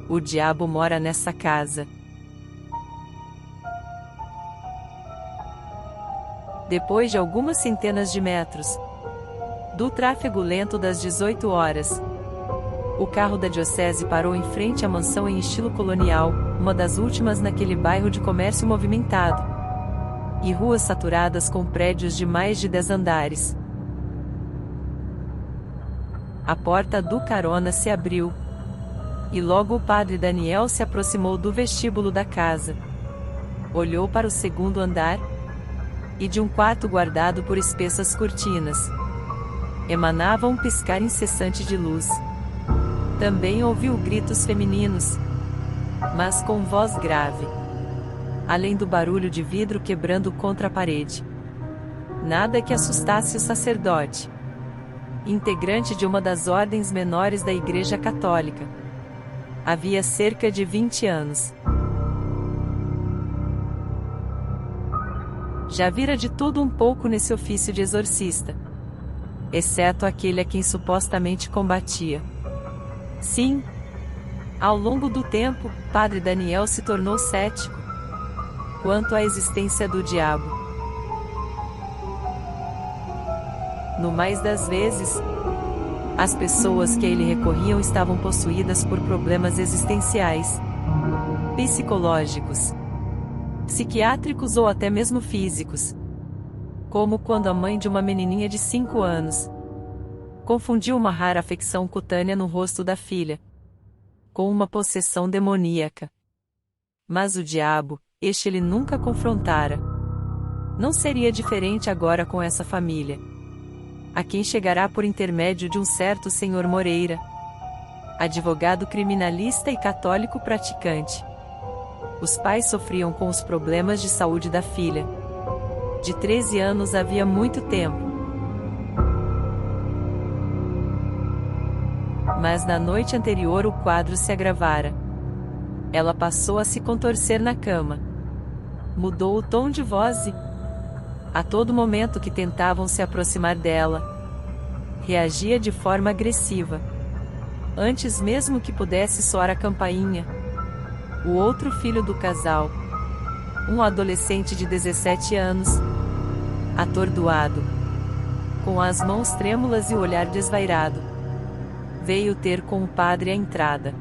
O diabo mora nessa casa. Depois de algumas centenas de metros do tráfego lento das 18 horas, o carro da diocese parou em frente à mansão em estilo colonial, uma das últimas naquele bairro de comércio movimentado, e ruas saturadas com prédios de mais de 10 andares. A porta do carona se abriu, e logo o padre Daniel se aproximou do vestíbulo da casa. Olhou para o segundo andar, e de um quarto guardado por espessas cortinas emanava um piscar incessante de luz. Também ouviu gritos femininos, mas com voz grave, além do barulho de vidro quebrando contra a parede. Nada que assustasse o sacerdote, integrante de uma das ordens menores da Igreja Católica. Havia cerca de 20 anos. Já vira de tudo um pouco nesse ofício de exorcista, exceto aquele a quem supostamente combatia. Sim, ao longo do tempo, Padre Daniel se tornou cético quanto à existência do diabo. No mais das vezes, as pessoas que a ele recorriam estavam possuídas por problemas existenciais, psicológicos, psiquiátricos ou até mesmo físicos, como quando a mãe de uma menininha de 5 anos confundiu uma rara afecção cutânea no rosto da filha com uma possessão demoníaca. Mas o diabo, este ele nunca confrontara. Não seria diferente agora com essa família, a quem chegará por intermédio de um certo senhor Moreira, advogado criminalista e católico praticante. Os pais sofriam com os problemas de saúde da filha, de 13 anos havia muito tempo. Mas na noite anterior o quadro se agravara. Ela passou a se contorcer na cama. Mudou o tom de voz e, a todo momento que tentavam se aproximar dela, reagia de forma agressiva. Antes mesmo que pudesse soar a campainha, o outro filho do casal, um adolescente de 17 anos, atordoado, com as mãos trêmulas e o olhar desvairado, veio ter com o padre à entrada.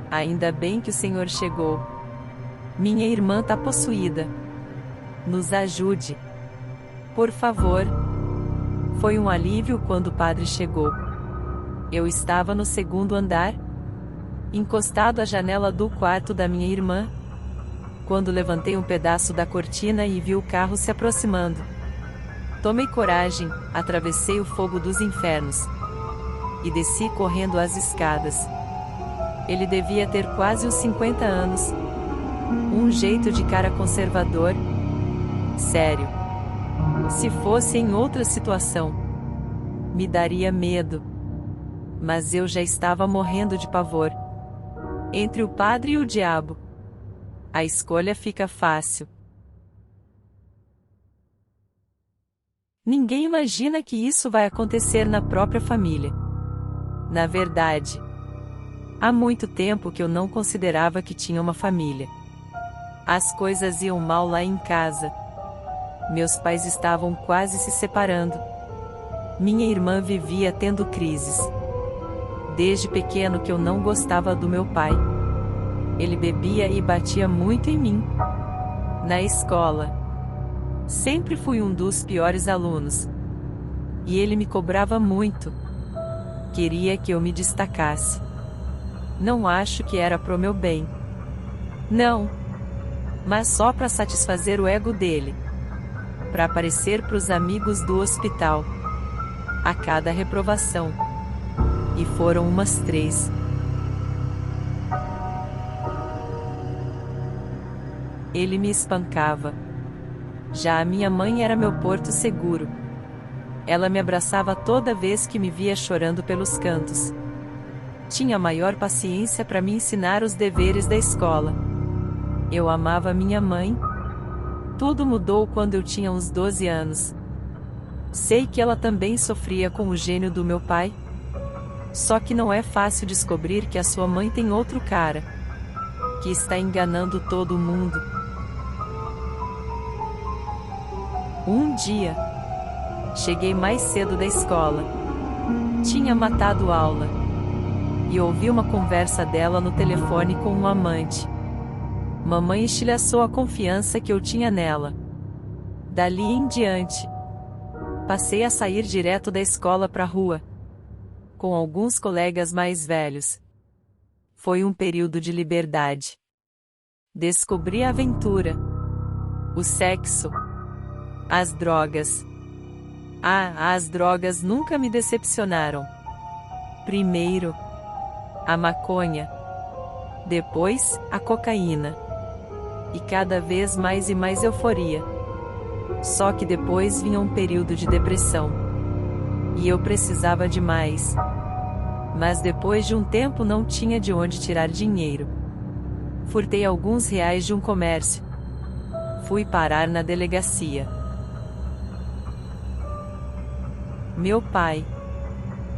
Ainda bem que o senhor chegou. Minha irmã tá possuída. Nos ajude. Por favor. Foi um alívio quando o padre chegou. Eu estava no segundo andar, encostado à janela do quarto da minha irmã, quando levantei um pedaço da cortina e vi o carro se aproximando. Tomei coragem, atravessei o fogo dos infernos e desci correndo as escadas. Ele devia ter quase uns 50 anos. Um jeito de cara conservador. Sério. Se fosse em outra situação, me daria medo. Mas eu já estava morrendo de pavor. Entre o padre e o diabo, a escolha fica fácil. Ninguém imagina que isso vai acontecer na própria família. Na verdade, há muito tempo que eu não considerava que tinha uma família. As coisas iam mal lá em casa. Meus pais estavam quase se separando. Minha irmã vivia tendo crises. Desde pequeno que eu não gostava do meu pai. Ele bebia e batia muito em mim. Na escola, sempre fui um dos piores alunos. E ele me cobrava muito. Queria que eu me destacasse. Não acho que era pro meu bem. Não. Mas só para satisfazer o ego dele. Para aparecer pros amigos do hospital. A cada reprovação. E foram umas 3. Ele me espancava. Já a minha mãe era meu porto seguro. Ela me abraçava toda vez que me via chorando pelos cantos. Tinha maior paciência para me ensinar os deveres da escola. Eu amava minha mãe. Tudo mudou quando eu tinha uns 12 anos. Sei que ela também sofria com o gênio do meu pai. Só que não é fácil descobrir que a sua mãe tem outro cara, que está enganando todo mundo. Um dia, cheguei mais cedo da escola. Tinha matado aula. E ouvi uma conversa dela no telefone com um amante. Mamãe estilhaçou a confiança que eu tinha nela. Dali em diante, passei a sair direto da escola para a rua, com alguns colegas mais velhos. Foi um período de liberdade. Descobri a aventura, o sexo, as drogas. As drogas nunca me decepcionaram. Primeiro, a maconha. Depois, a cocaína. E cada vez mais e mais euforia. Só que depois vinha um período de depressão. E eu precisava de mais. Mas depois de um tempo não tinha de onde tirar dinheiro. Furtei alguns reais de um comércio. Fui parar na delegacia. Meu pai.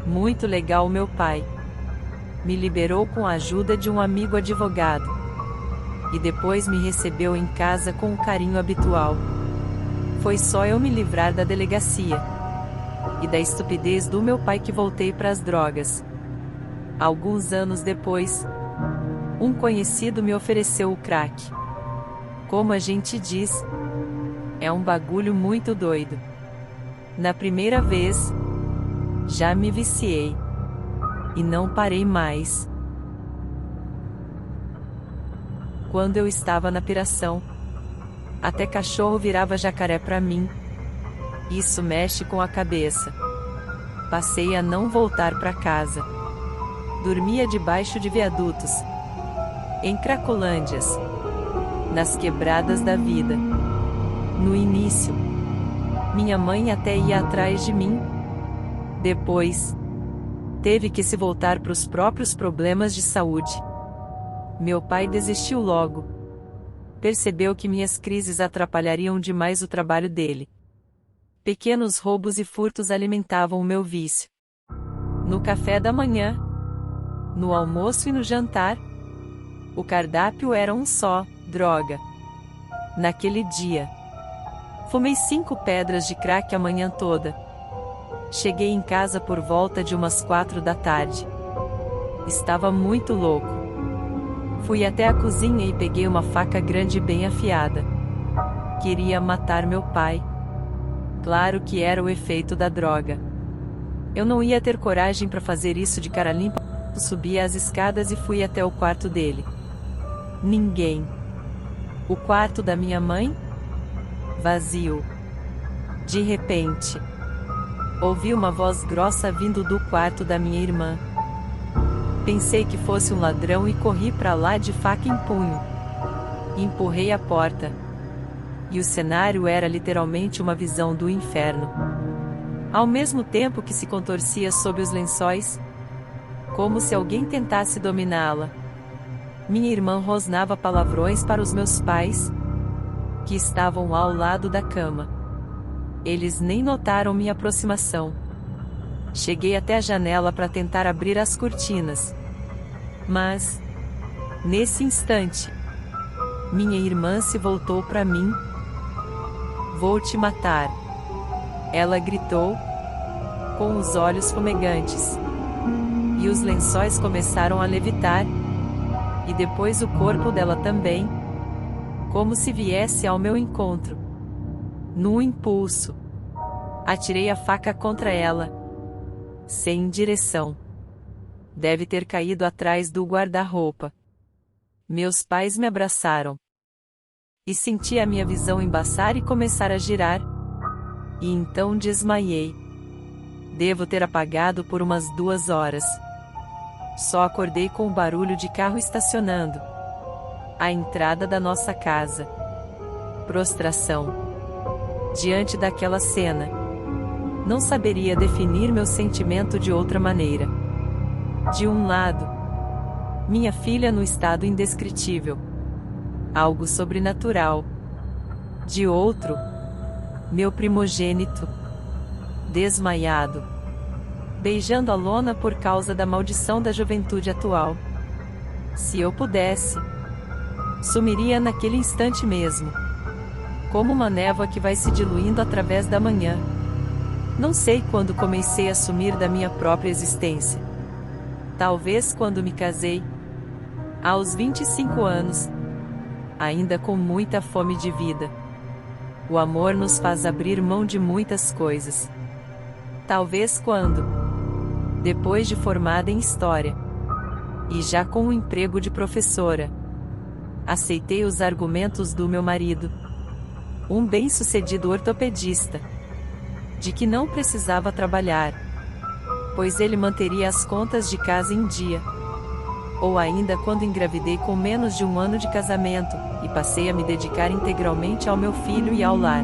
Muito legal meu pai. Me liberou com a ajuda de um amigo advogado. E depois me recebeu em casa com o carinho habitual. Foi só eu me livrar da delegacia e da estupidez do meu pai que voltei para as drogas. Alguns anos depois, um conhecido me ofereceu o crack. Como a gente diz, é um bagulho muito doido. Na primeira vez, já me viciei. E não parei mais. Quando eu estava na piração, até cachorro virava jacaré pra mim. Isso mexe com a cabeça. Passei a não voltar pra casa. Dormia debaixo de viadutos, em cracolândias, nas quebradas da vida. No início, minha mãe até ia atrás de mim. Depois, teve que se voltar para os próprios problemas de saúde. Meu pai desistiu logo. Percebeu que minhas crises atrapalhariam demais o trabalho dele. Pequenos roubos e furtos alimentavam o meu vício. No café da manhã, no almoço e no jantar, o cardápio era um só: droga. Naquele dia, fumei 5 pedras de crack a manhã toda. Cheguei em casa por volta de umas 4 da tarde. Estava muito louco. Fui até a cozinha e peguei uma faca grande bem afiada. Queria matar meu pai. Claro que era o efeito da droga. Eu não ia ter coragem para fazer isso de cara limpa. Subi as escadas e fui até o quarto dele. Ninguém. O quarto da minha mãe? Vazio. De repente, ouvi uma voz grossa vindo do quarto da minha irmã. Pensei que fosse um ladrão e corri para lá de faca em punho. Empurrei a porta. E o cenário era literalmente uma visão do inferno. Ao mesmo tempo que se contorcia sob os lençóis, como se alguém tentasse dominá-la. Minha irmã rosnava palavrões para os meus pais, que estavam ao lado da cama. Eles nem notaram minha aproximação. Cheguei até a janela para tentar abrir as cortinas. Mas, nesse instante, minha irmã se voltou para mim. "Vou te matar!" Ela gritou, com os olhos fumegantes. E os lençóis começaram a levitar, e depois o corpo dela também, como se viesse ao meu encontro. Num impulso, atirei a faca contra ela, sem direção. Deve ter caído atrás do guarda-roupa. Meus pais me abraçaram. E senti a minha visão embaçar e começar a girar. E então desmaiei. Devo ter apagado por umas 2 horas. Só acordei com o barulho de carro estacionando à entrada da nossa casa. Prostração. Diante daquela cena, não saberia definir meu sentimento de outra maneira. De um lado, minha filha no estado indescritível, algo sobrenatural. De outro, meu primogênito, desmaiado. beijando a lona por causa da maldição da juventude atual. Se eu pudesse, sumiria naquele instante mesmo, como uma névoa que vai se diluindo através da manhã. Não sei quando comecei a sumir da minha própria existência. Talvez quando me casei, aos 25 anos, ainda com muita fome de vida. O amor nos faz abrir mão de muitas coisas. Talvez quando, depois de formada em História, e já com um emprego de professora, aceitei os argumentos do meu marido, um bem-sucedido ortopedista, de que não precisava trabalhar, pois ele manteria as contas de casa em dia. Ou ainda quando engravidei com menos de um ano de casamento, e passei a me dedicar integralmente ao meu filho e ao lar.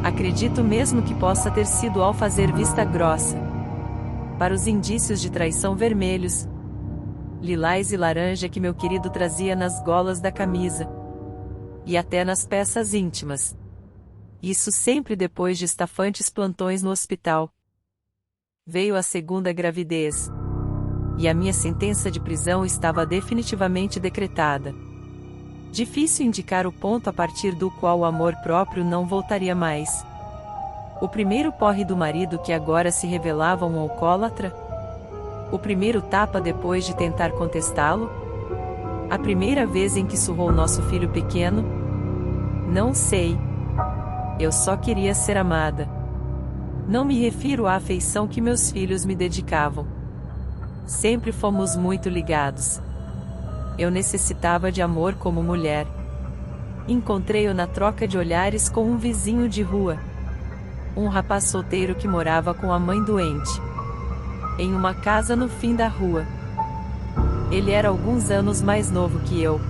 Acredito mesmo que possa ter sido ao fazer vista grossa para os indícios de traição vermelhos, lilás e laranja que meu querido trazia nas golas da camisa, e até nas peças íntimas. Isso sempre depois de estafantes plantões no hospital. Veio a segunda gravidez, e a minha sentença de prisão estava definitivamente decretada. Difícil indicar o ponto a partir do qual o amor próprio não voltaria mais. O primeiro porre do marido que agora se revelava um alcoólatra? O primeiro tapa depois de tentar contestá-lo? A primeira vez em que surrou nosso filho pequeno? Não sei. Eu só queria ser amada. Não me refiro à afeição que meus filhos me dedicavam. Sempre fomos muito ligados. Eu necessitava de amor como mulher. Encontrei-o na troca de olhares com um vizinho de rua. Um rapaz solteiro que morava com a mãe doente, em uma casa no fim da rua. Ele era alguns anos mais novo que eu.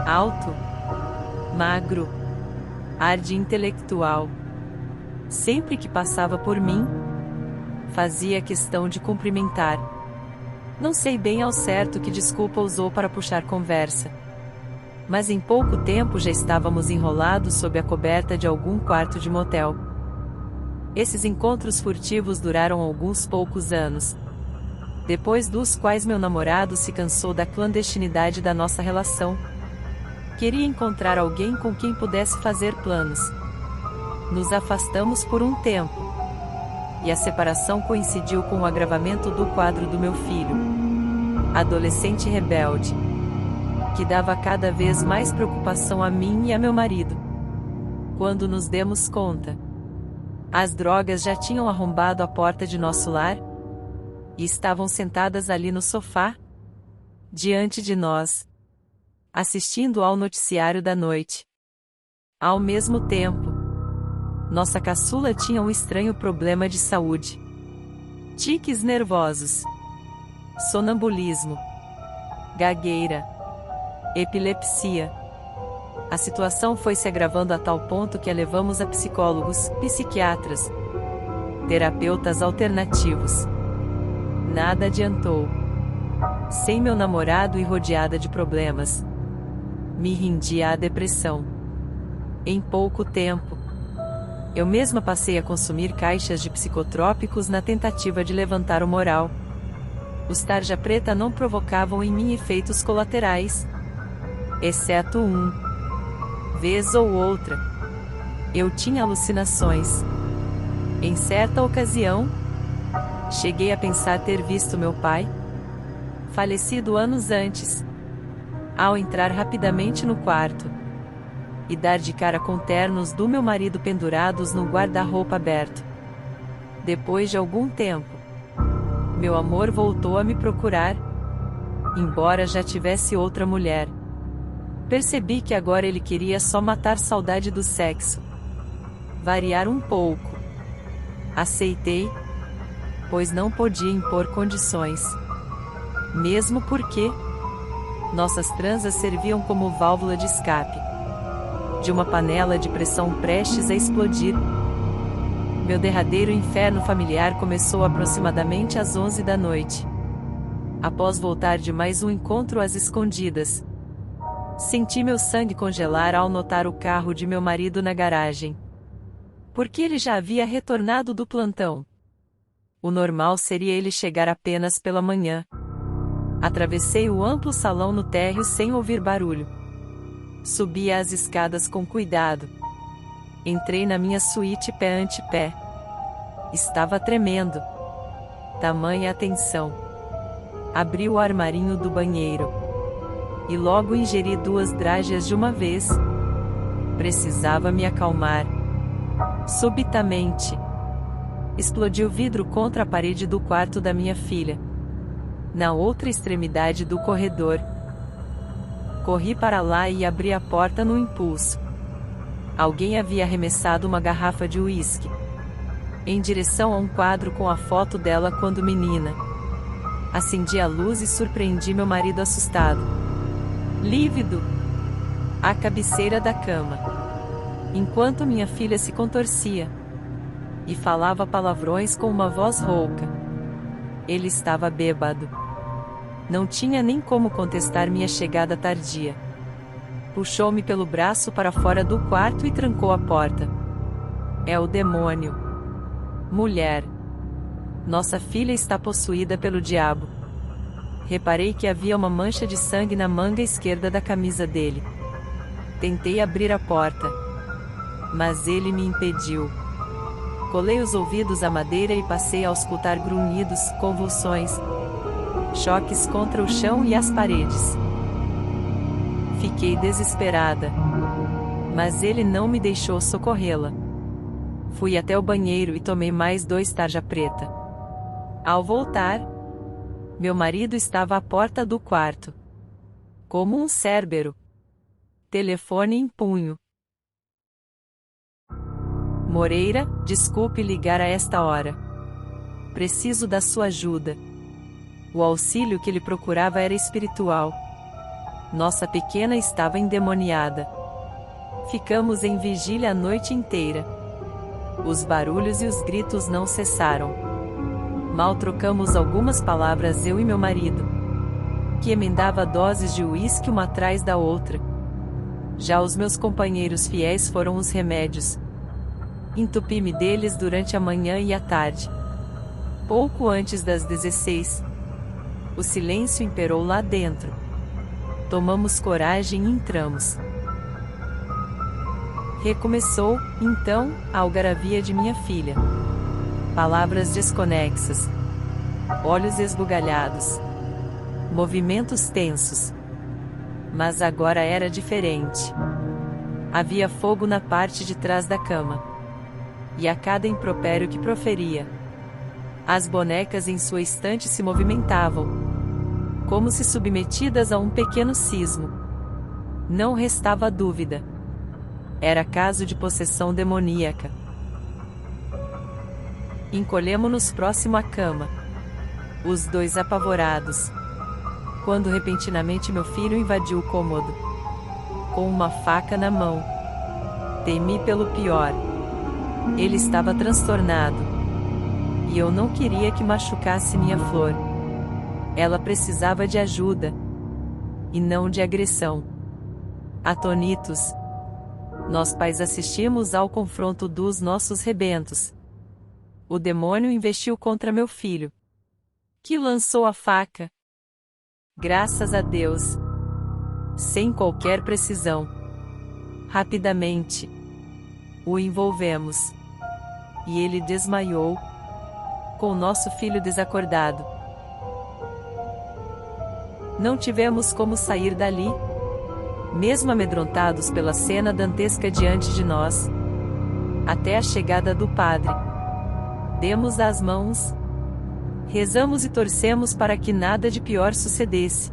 Alto, magro, ar de intelectual. Sempre que passava por mim, fazia questão de cumprimentar. Não sei bem ao certo que desculpa usou para puxar conversa, mas em pouco tempo já estávamos enrolados sob a coberta de algum quarto de motel. Esses encontros furtivos duraram alguns poucos anos, depois dos quais meu namorado se cansou da clandestinidade da nossa relação. Queria encontrar alguém com quem pudesse fazer planos. Nos afastamos por um tempo, e a separação coincidiu com o agravamento do quadro do meu filho, adolescente rebelde, que dava cada vez mais preocupação a mim e a meu marido. Quando nos demos conta, as drogas já tinham arrombado a porta de nosso lar, e estavam sentadas ali no sofá, diante de nós, assistindo ao noticiário da noite. Ao mesmo tempo, nossa caçula tinha um estranho problema de saúde. Tiques nervosos, sonambulismo, gagueira, epilepsia. A situação foi se agravando a tal ponto que a levamos a psicólogos, psiquiatras, terapeutas alternativos. Nada adiantou. Sem meu namorado e rodeada de problemas, me rendi à depressão. Em pouco tempo, eu mesma passei a consumir caixas de psicotrópicos na tentativa de levantar o moral. Os tarja preta não provocavam em mim efeitos colaterais, exceto vez ou outra, eu tinha alucinações. Em certa ocasião, cheguei a pensar ter visto meu pai, falecido anos antes, ao entrar rapidamente no quarto e dar de cara com ternos do meu marido pendurados no guarda-roupa aberto. Depois de algum tempo, meu amor voltou a me procurar, embora já tivesse outra mulher. Percebi que agora ele queria só matar saudade do sexo, variar um pouco. Aceitei, pois não podia impor condições. Mesmo porque nossas transas serviam como válvula de escape de uma panela de pressão prestes a explodir. Meu derradeiro inferno familiar começou aproximadamente às 11 da noite. Após voltar de mais um encontro às escondidas, senti meu sangue congelar ao notar o carro de meu marido na garagem. Porque ele já havia retornado do plantão. O normal seria ele chegar apenas pela manhã. Atravessei o amplo salão no térreo sem ouvir barulho. Subi as escadas com cuidado. Entrei na minha suíte pé ante pé. Estava tremendo. Tamanha atenção. Abri o armarinho do banheiro. E logo ingeri 2 drágeas de uma vez. Precisava me acalmar. Subitamente, explodiu o vidro contra a parede do quarto da minha filha. Na outra extremidade do corredor. Corri para lá e abri a porta no impulso. Alguém havia arremessado uma garrafa de uísque em direção a um quadro com a foto dela quando menina. Acendi a luz e surpreendi meu marido assustado, lívido, à cabeceira da cama, enquanto minha filha se contorcia e falava palavrões com uma voz rouca. Ele estava bêbado. Não tinha nem como contestar minha chegada tardia. Puxou-me pelo braço para fora do quarto e trancou a porta. É o demônio. Mulher. Nossa filha está possuída pelo diabo. Reparei que havia uma mancha de sangue na manga esquerda da camisa dele. Tentei abrir a porta, mas ele me impediu. Colei os ouvidos à madeira e passei a auscultar grunhidos, convulsões, choques contra o chão e as paredes. Fiquei desesperada, mas ele não me deixou socorrê-la. Fui até o banheiro e tomei mais 2 tarja preta. Ao voltar, meu marido estava à porta do quarto, como um cérbero. Telefone em punho. Moreira, desculpe ligar a esta hora. Preciso da sua ajuda. O auxílio que ele procurava era espiritual. Nossa pequena estava endemoniada. Ficamos em vigília a noite inteira. Os barulhos e os gritos não cessaram. Mal trocamos algumas palavras eu e meu marido, que emendava doses de uísque uma atrás da outra. Já os meus companheiros fiéis foram os remédios. Entupi-me deles durante a manhã e a tarde. Pouco antes das 16, o silêncio imperou lá dentro. Tomamos coragem e entramos. Recomeçou, então, a algaravia de minha filha. Palavras desconexas. Olhos esbugalhados. Movimentos tensos. Mas agora era diferente. Havia fogo na parte de trás da cama. E a cada impropério que proferia, as bonecas em sua estante se movimentavam, como se submetidas a um pequeno sismo. Não restava dúvida. Era caso de possessão demoníaca. Encolhemo-nos próximo à cama, os 2 apavorados, quando repentinamente meu filho invadiu o cômodo, com uma faca na mão. Temi pelo pior. Ele estava transtornado, e eu não queria que machucasse minha flor. Ela precisava de ajuda, e não de agressão. Atonitos, nós pais assistimos ao confronto dos nossos rebentos. O demônio investiu contra meu filho, que lançou a faca. Graças a Deus. Sem qualquer precisão. Rapidamente, o envolvemos. E ele desmaiou, com nosso filho desacordado. Não tivemos como sair dali, mesmo amedrontados pela cena dantesca diante de nós, até a chegada do padre. Demos as mãos, rezamos e torcemos para que nada de pior sucedesse.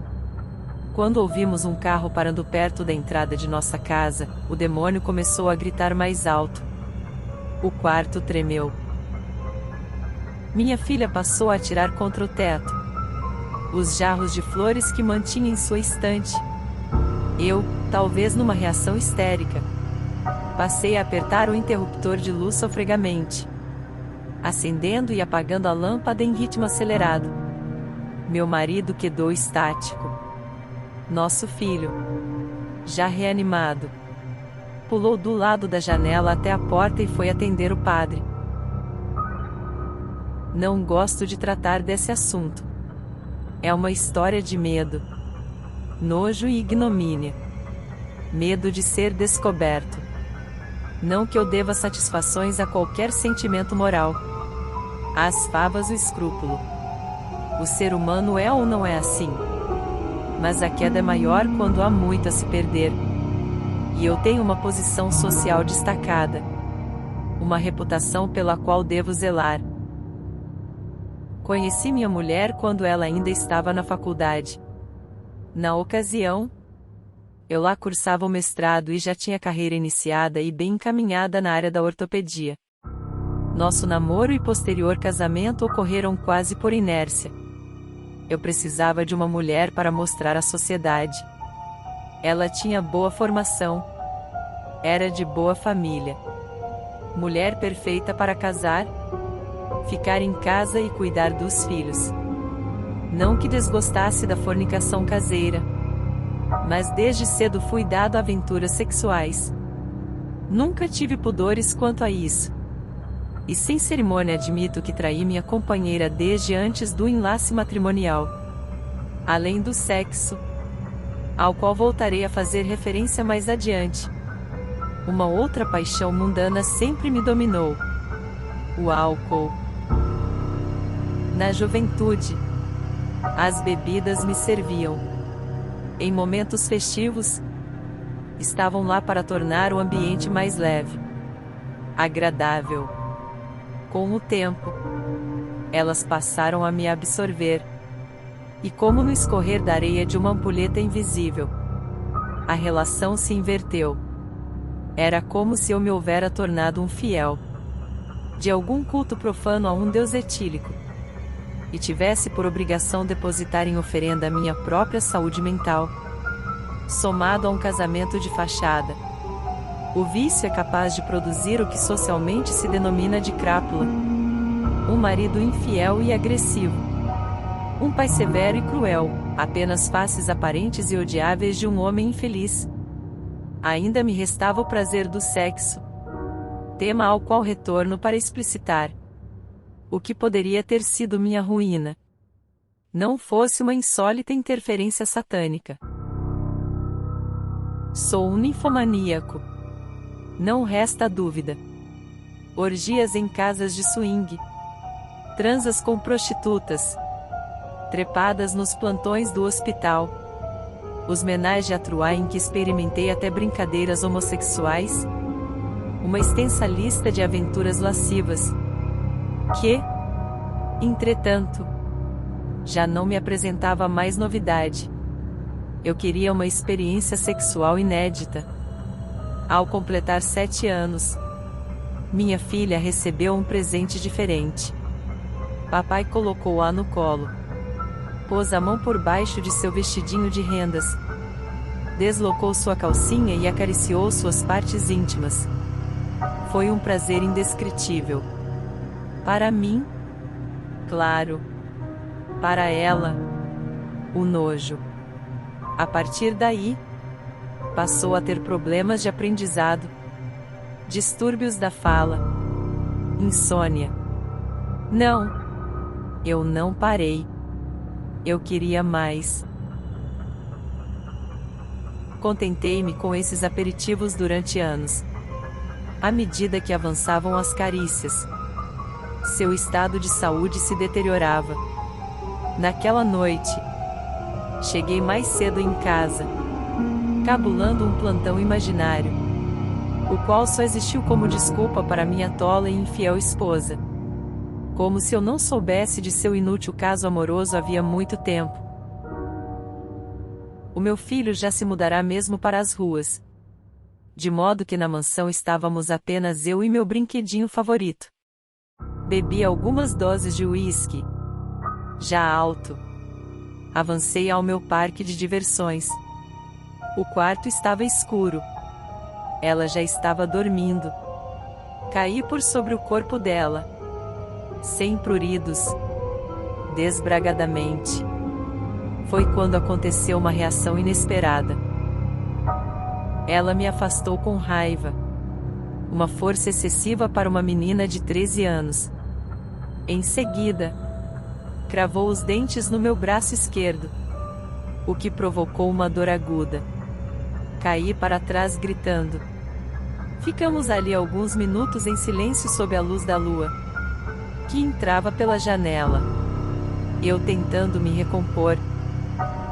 Quando ouvimos um carro parando perto da entrada de nossa casa, o demônio começou a gritar mais alto. O quarto tremeu. Minha filha passou a atirar contra o teto. Os jarros de flores que mantinha em sua estante. Eu, talvez numa reação histérica, passei a apertar o interruptor de luz sofregamente, acendendo e apagando a lâmpada em ritmo acelerado. Meu marido quedou estático. Nosso filho, já reanimado, pulou do lado da janela até a porta e foi atender o padre. Não gosto de tratar desse assunto. É uma história de medo, nojo e ignomínia. Medo de ser descoberto. Não que eu deva satisfações a qualquer sentimento moral. Às favas o escrúpulo. O ser humano é ou não é assim? Mas a queda é maior quando há muito a se perder. E eu tenho uma posição social destacada. Uma reputação pela qual devo zelar. Conheci minha mulher quando ela ainda estava na faculdade. Na ocasião, eu lá cursava o mestrado e já tinha carreira iniciada e bem encaminhada na área da ortopedia. Nosso namoro e posterior casamento ocorreram quase por inércia. Eu precisava de uma mulher para mostrar à sociedade. Ela tinha boa formação. Era de boa família. Mulher perfeita para casar, ficar em casa e cuidar dos filhos. Não que desgostasse da fornicação caseira, mas desde cedo fui dado a aventuras sexuais. Nunca tive pudores quanto a isso. E sem cerimônia admito que traí minha companheira desde antes do enlace matrimonial. Além do sexo, ao qual voltarei a fazer referência mais adiante. Uma outra paixão mundana sempre me dominou: o álcool. Na juventude, as bebidas me serviam. Em momentos festivos, estavam lá para tornar o ambiente mais leve, agradável. Com o tempo, elas passaram a me absorver. E como no escorrer da areia de uma ampulheta invisível, a relação se inverteu. Era como se eu me houvera tornado um fiel de algum culto profano a um deus etílico, e tivesse por obrigação depositar em oferenda a minha própria saúde mental, somado a um casamento de fachada. O vício é capaz de produzir o que socialmente se denomina de crápula: um marido infiel e agressivo, um pai severo e cruel, apenas faces aparentes e odiáveis de um homem infeliz. Ainda me restava o prazer do sexo, tema ao qual retorno para explicitar o que poderia ter sido minha ruína, não fosse uma insólita interferência satânica. Sou um ninfomaníaco. Não resta dúvida. Orgias em casas de swing, transas com prostitutas, trepadas nos plantões do hospital, os ménages à trois em que experimentei até brincadeiras homossexuais, uma extensa lista de aventuras lascivas, que, entretanto, já não me apresentava mais novidade. Eu queria uma experiência sexual inédita. Ao completar 7 anos, minha filha recebeu um presente diferente. Papai colocou-a no colo, pôs a mão por baixo de seu vestidinho de rendas, deslocou sua calcinha e acariciou suas partes íntimas. Foi um prazer indescritível. Para mim, claro. Para ela, o nojo. A partir daí, passou a ter problemas de aprendizado, distúrbios da fala, insônia. Não, eu não parei. Eu queria mais. Contentei-me com esses aperitivos durante anos. À medida que avançavam as carícias, seu estado de saúde se deteriorava. Naquela noite, cheguei mais cedo em casa, cabulando um plantão imaginário, o qual só existiu como desculpa para minha tola e infiel esposa. Como se eu não soubesse de seu inútil caso amoroso havia muito tempo. O meu filho já se mudará mesmo para as ruas, de modo que na mansão estávamos apenas eu e meu brinquedinho favorito. Bebi algumas doses de uísque. Já alto, avancei ao meu parque de diversões. O quarto estava escuro. Ela já estava dormindo. Caí por sobre o corpo dela, sem pruridos, desbragadamente. Foi quando aconteceu uma reação inesperada. Ela me afastou com raiva. Uma força excessiva para uma menina de 13 anos. Em seguida, cravou os dentes no meu braço esquerdo, o que provocou uma dor aguda. Caí para trás gritando. Ficamos ali alguns minutos em silêncio sob a luz da lua, que entrava pela janela. Eu tentando me recompor,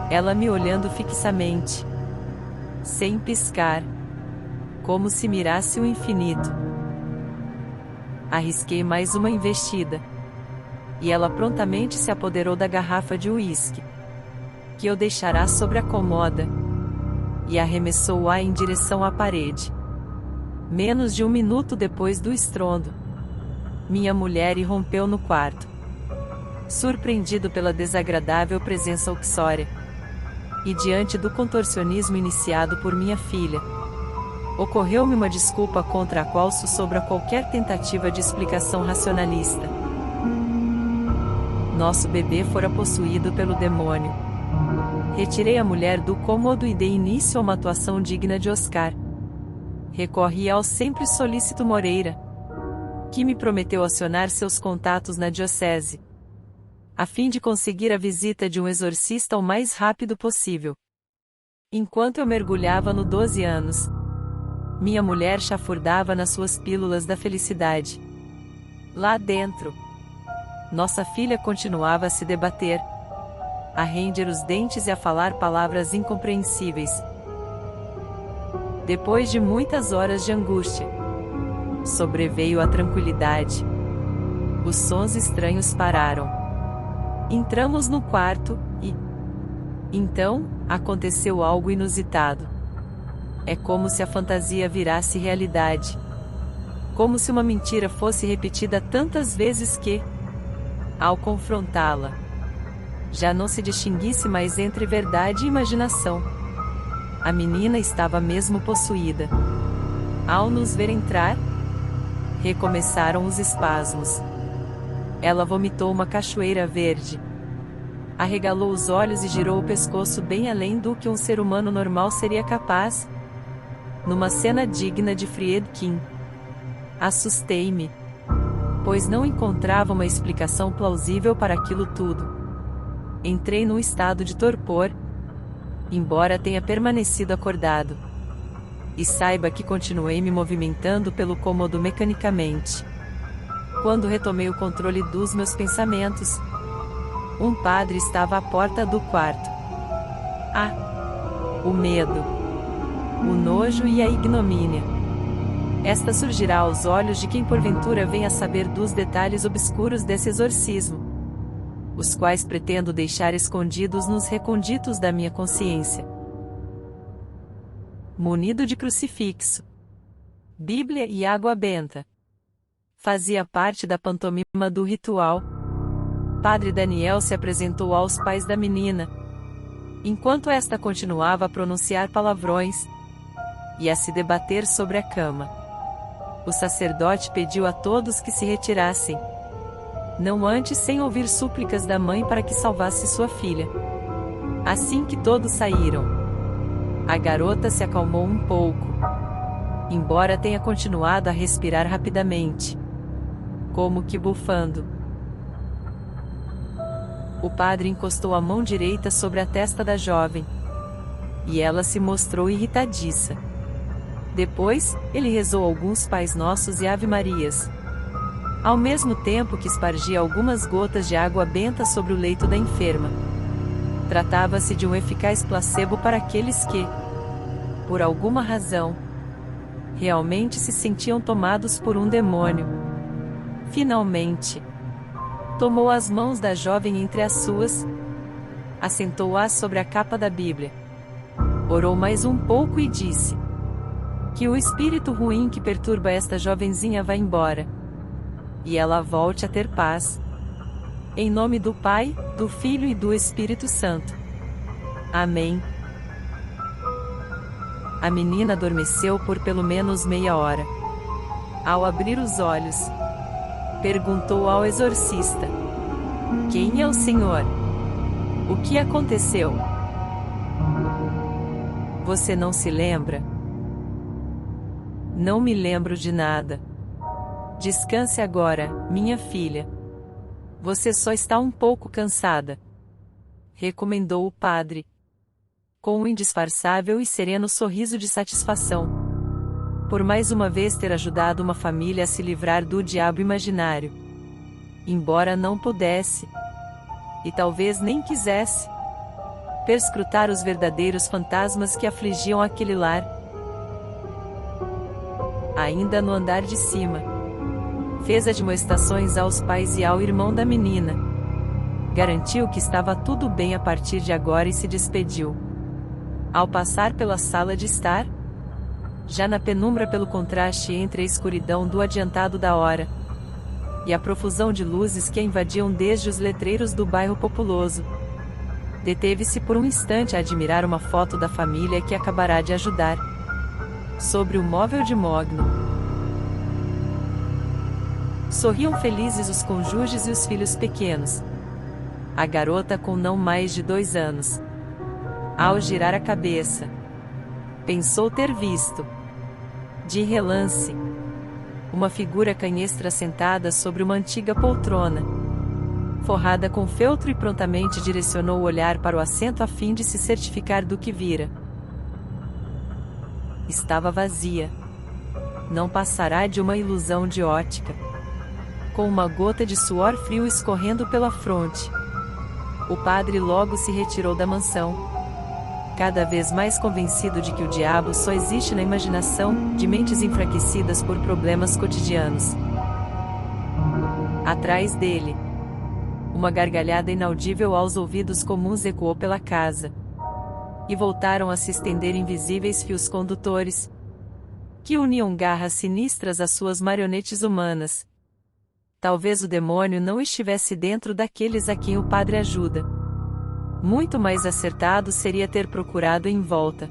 ela me olhando fixamente, sem piscar, como se mirasse o infinito. Arrisquei mais uma investida, e ela prontamente se apoderou da garrafa de uísque, que eu deixara sobre a comoda, e arremessou-a em direção à parede. Menos de um minuto depois do estrondo, minha mulher irrompeu no quarto. Surpreendido pela desagradável presença uxória, e diante do contorcionismo iniciado por minha filha, ocorreu-me uma desculpa contra a qual sussobra qualquer tentativa de explicação racionalista. Nosso bebê fora possuído pelo demônio. Retirei a mulher do cômodo e dei início a uma atuação digna de Oscar. Recorri ao sempre solícito Moreira, que me prometeu acionar seus contatos na diocese, a fim de conseguir a visita de um exorcista o mais rápido possível. Enquanto eu mergulhava no 12 anos, minha mulher chafurdava nas suas pílulas da felicidade. Lá dentro, nossa filha continuava a se debater, a render os dentes e a falar palavras incompreensíveis. Depois de muitas horas de angústia, sobreveio a tranquilidade. Os sons estranhos pararam. Entramos no quarto, e então, aconteceu algo inusitado. É como se a fantasia virasse realidade. Como se uma mentira fosse repetida tantas vezes que, ao confrontá-la, já não se distinguisse mais entre verdade e imaginação. A menina estava mesmo possuída. Ao nos ver entrar, recomeçaram os espasmos. Ela vomitou uma cachoeira verde. Arregalou os olhos e girou o pescoço bem além do que um ser humano normal seria capaz, numa cena digna de Friedkin. Assustei-me, pois não encontrava uma explicação plausível para aquilo tudo. Entrei num estado de torpor, embora tenha permanecido acordado. E saiba que continuei me movimentando pelo cômodo mecanicamente. Quando retomei o controle dos meus pensamentos, um padre estava à porta do quarto. O medo, o nojo e a ignomínia. Esta surgirá aos olhos de quem porventura venha saber dos detalhes obscuros desse exorcismo, os quais pretendo deixar escondidos nos recônditos da minha consciência. Munido de crucifixo, Bíblia e água benta, fazia parte da pantomima do ritual. Padre Daniel se apresentou aos pais da menina, enquanto esta continuava a pronunciar palavrões e a se debater sobre a cama. O sacerdote pediu a todos que se retirassem, não antes sem ouvir súplicas da mãe para que salvasse sua filha. Assim que todos saíram, a garota se acalmou um pouco, embora tenha continuado a respirar rapidamente, como que bufando. O padre encostou a mão direita sobre a testa da jovem, e ela se mostrou irritadiça. Depois, ele rezou alguns Pais Nossos e Ave-Marias, ao mesmo tempo que espargia algumas gotas de água benta sobre o leito da enferma. Tratava-se de um eficaz placebo para aqueles que, por alguma razão, realmente se sentiam tomados por um demônio. Finalmente, tomou as mãos da jovem entre as suas, assentou-as sobre a capa da Bíblia, orou mais um pouco e disse: que o espírito ruim que perturba esta jovenzinha vá embora, e ela volte a ter paz. Em nome do Pai, do Filho e do Espírito Santo. Amém. A menina adormeceu por pelo menos meia hora. Ao abrir os olhos, perguntou ao exorcista: quem é o senhor? O que aconteceu? Você não se lembra? Não me lembro de nada. Descanse agora, minha filha. Você só está um pouco cansada, recomendou o padre, com um indisfarçável e sereno sorriso de satisfação, por mais uma vez ter ajudado uma família a se livrar do diabo imaginário. Embora não pudesse, e talvez nem quisesse, perscrutar os verdadeiros fantasmas que afligiam aquele lar. Ainda no andar de cima, fez admoestações aos pais e ao irmão da menina. Garantiu que estava tudo bem a partir de agora e se despediu. Ao passar pela sala de estar, já na penumbra pelo contraste entre a escuridão do adiantado da hora e a profusão de luzes que a invadiam desde os letreiros do bairro populoso, deteve-se por um instante a admirar uma foto da família que acabará de ajudar, sobre o móvel de mogno. Sorriam felizes os cônjuges e os filhos pequenos. A garota com não mais de 2 anos. Ao girar a cabeça, pensou ter visto, de relance, uma figura canhestra sentada sobre uma antiga poltrona, forrada com feltro, e prontamente direcionou o olhar para o assento a fim de se certificar do que vira. Estava vazia. Não passará de uma ilusão de ótica. Com uma gota de suor frio escorrendo pela fronte, o padre logo se retirou da mansão, cada vez mais convencido de que o diabo só existe na imaginação de mentes enfraquecidas por problemas cotidianos. Atrás dele, uma gargalhada inaudível aos ouvidos comuns ecoou pela casa, e voltaram a se estender invisíveis fios condutores, que uniam garras sinistras às suas marionetes humanas. Talvez o demônio não estivesse dentro daqueles a quem o padre ajuda. Muito mais acertado seria ter procurado em volta